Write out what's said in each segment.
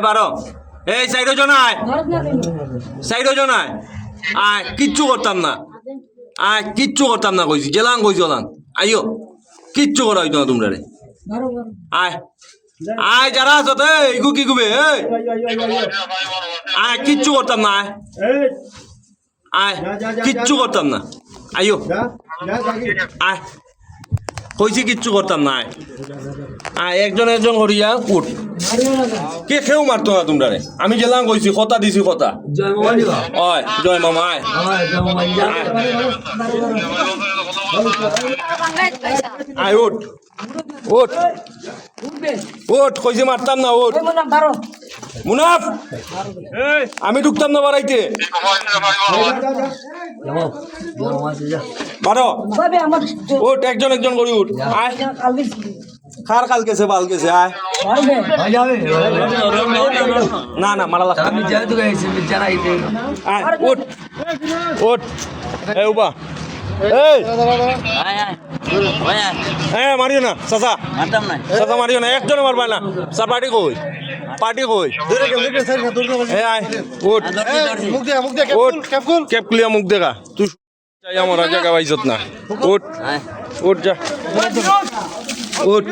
বারো এই সাইড জন আয় সাইড জন আয় আয় কিচ্ছু করতাম না আয় কিচ্ছু করতাম না কইছি গেলাম কইছি ওলান আইও কিচ্ছু করা হইতো না তোমরা রে আয় আয় যারা আছো তো ইগু কি গুবে আয় কিচ্ছু করতাম না আয় আয় কিচ্ছু করতাম না আইও আয় কইছি কিচ্ছু করতাম না আয় আয় একজন একজন করিয়া উঠ কে খেয়েও মারতো না তোমরা রে আমি গেলাম কইছি কথা দিছি কথা হয় জয় মামা আয় আয় উঠ উঠ উঠ কইছি মারতাম না উঠ মুনাফ আমি ঢুকতাম না বাড়াইতে বারো উঠ একজন একজন করি উঠ আয় খার কাল গেছে বাল গেছে আয় না না মারা লাগতো আয় উঠ উঠ এই উবা এই হ্যাঁ মারিও না চাচা চাচা মারিও না একজনে মারবা না চা পার্টি কই পার্টি কই আয় উঠ উঠ ক্যাপ খুলিয়া মুখ দেখা তুই আমার জায়গা পাইছত না উঠ উঠ যা উঠ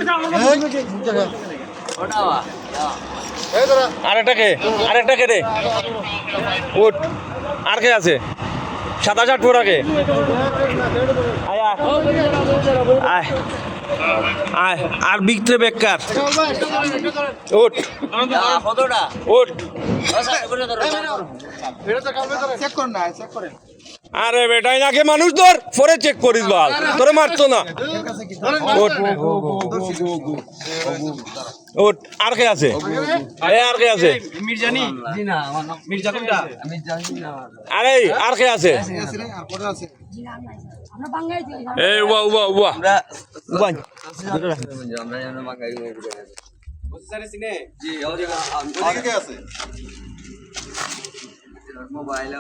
আরেকটা কে রে উঠ আর কে আছে ৭,০০০ টোর আগে আয় আয় আর বিকতে বেকার উঠ উঠ আরে বেটাই নাকি মানুষ ধর পরে চেক করিস বল তোরে মারতো না উঠ উঠ আর কে আছে আর কে আছে আরে আর কে আছে এই উবা উবা উবা উবা মোবাইল